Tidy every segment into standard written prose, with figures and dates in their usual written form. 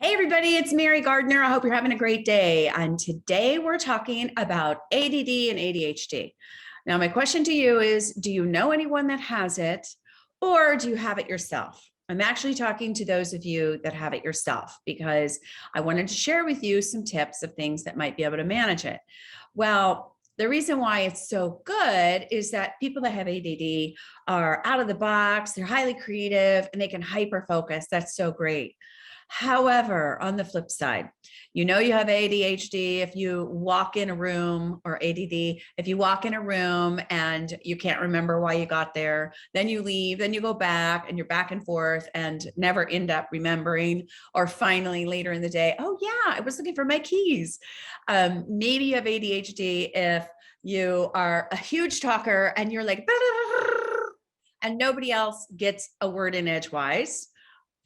Hey everybody, it's Mary Gardner. I hope you're having a great day. And today we're talking about ADD and ADHD. Now, my question to you is, do you know anyone that has it, or do you have it yourself? I'm actually talking to those of you that have it yourself because I wanted to share with you some tips of things that might be able to manage it. Well, the reason why it's so good is that people that have ADD are out of the box, they're highly creative, and they can hyper focus. That's so great. However, on the flip side, you know you have ADHD if you walk in a room, or ADD, if you walk in a room and you can't remember why you got there, then you leave, then you go back and you're back and forth and never end up remembering, or finally later in the day, oh yeah, I was looking for my keys. Maybe you have ADHD if you are a huge talker and you're like, and nobody else gets a word in edgewise.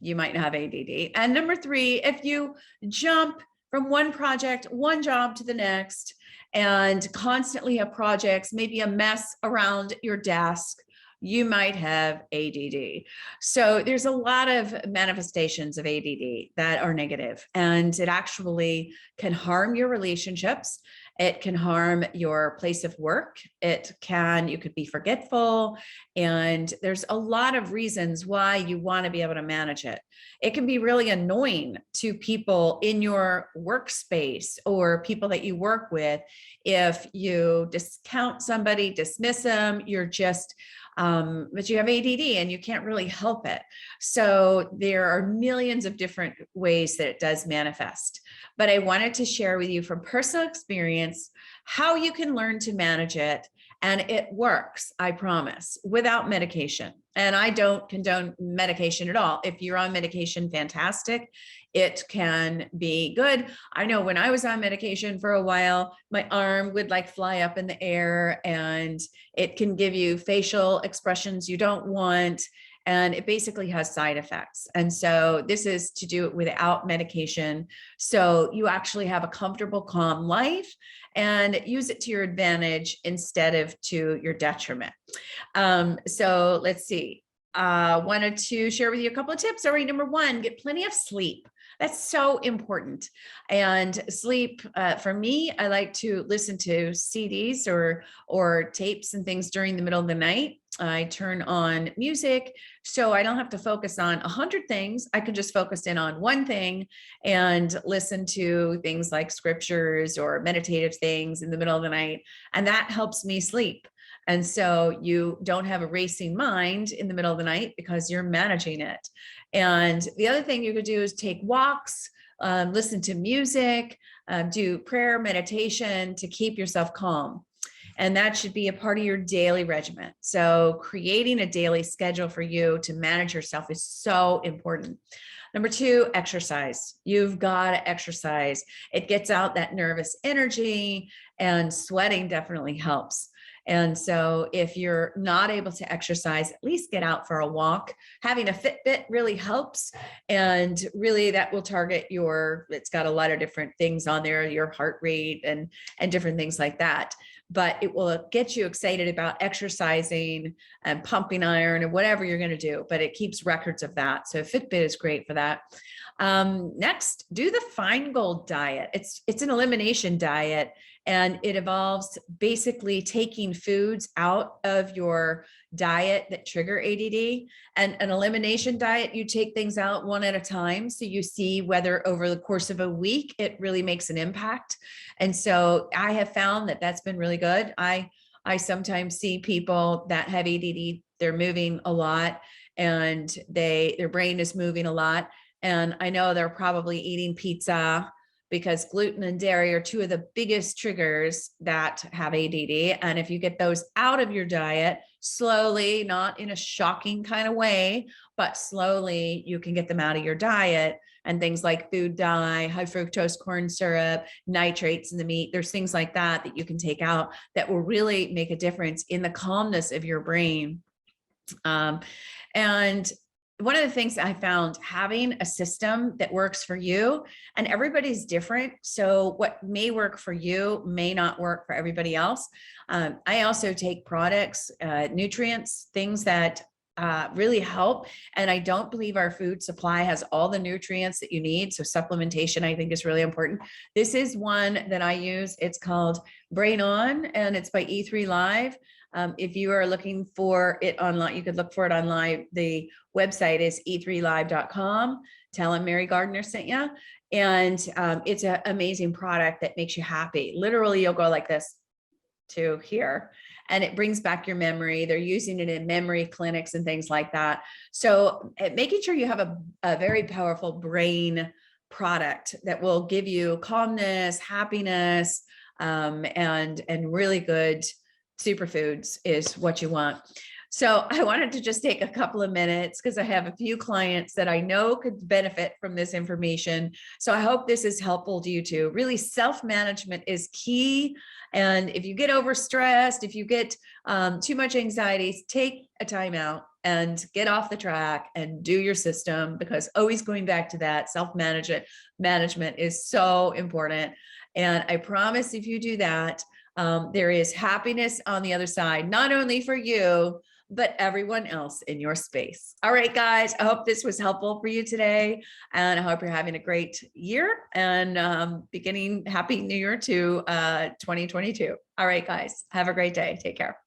You might have ADD. And number three, if you jump from one project, one job to the next, and constantly have projects, maybe a mess around your desk, you might have ADD. So there's a lot of manifestations of ADD that are negative, and it actually can harm your relationships. It can harm your place of work. You could be forgetful. And there's a lot of reasons why you want to be able to manage it. It can be really annoying to people in your workspace or people that you work with. If you discount somebody, dismiss them, but you have ADD and you can't really help it. So there are millions of different ways that it does manifest. But I wanted to share with you from personal experience how you can learn to manage it. And it works, I promise, without medication. And I don't condone medication at all. If you're on medication, fantastic. It can be good. I know when I was on medication for a while, my arm would like fly up in the air, and it can give you facial expressions you don't want. And it basically has side effects. And so this is to do it without medication. So you actually have a comfortable, calm life and use it to your advantage instead of to your detriment. So let's see. Wanted to share with you a couple of tips. All right, number one, get plenty of sleep. That's so important. And sleep, for me, I like to listen to CDs or tapes and things during the middle of the night. I turn on music so I don't have to focus on 100 things. I can just focus in on one thing and listen to things like scriptures or meditative things in the middle of the night. And that helps me sleep. And so you don't have a racing mind in the middle of the night because you're managing it. And the other thing you could do is take walks, listen to music, do prayer, meditation to keep yourself calm. And that should be a part of your daily regimen. So creating a daily schedule for you to manage yourself is so important. Number two, exercise. You've got to exercise. It gets out that nervous energy, and sweating definitely helps. And so if you're not able to exercise, at least get out for a walk. Having a Fitbit really helps. And really that will target it's got a lot of different things on there, your heart rate and different things like that. But it will get you excited about exercising and pumping iron and whatever you're going to do, but it keeps records of that. So Fitbit is great for that. Next, do the Feingold Diet. It's an elimination diet, and it involves basically taking foods out of your diet that trigger ADD. And an elimination diet, you take things out one at a time. So you see whether over the course of a week, it really makes an impact. And so I have found that that's been really good. I sometimes see people that have ADD, they're moving a lot and their brain is moving a lot. And I know they're probably eating pizza because gluten and dairy are two of the biggest triggers that have ADD. And if you get those out of your diet slowly, not in a shocking kind of way, but slowly, you can get them out of your diet. And things like food dye, high fructose corn syrup, nitrates in the meat, there's things like that you can take out that will really make a difference in the calmness of your brain. And one of the thing I found, having a system that works for you, and everybody's different. So what may work for you may not work for everybody else. I also take products, nutrients, things that really help. And I don't believe our food supply has all the nutrients that you need. So supplementation, I think, is really important. This is one that I use. It's called Brain On, and it's by E3 Live. If you are looking for it online, you could look for it online. The website is e3live.com. Tell them Mary Gardner sent you. And it's an amazing product that makes you happy. Literally, you'll go like this to here, and it brings back your memory. They're using it in memory clinics and things like that. So making sure you have a very powerful brain product that will give you calmness, happiness, and really good superfoods is what you want. So I wanted to just take a couple of minutes because I have a few clients that I know could benefit from this information. So I hope this is helpful to you too. Really, self-management is key. And if you get overstressed, if you get too much anxiety, take a time out and get off the track and do your system, because always going back to that self-management is so important. And I promise if you do that, there is happiness on the other side, not only for you, but everyone else in your space. All right, guys, I hope this was helpful for you today. And I hope you're having a great year and beginning happy new year to 2022. All right, guys, have a great day. Take care.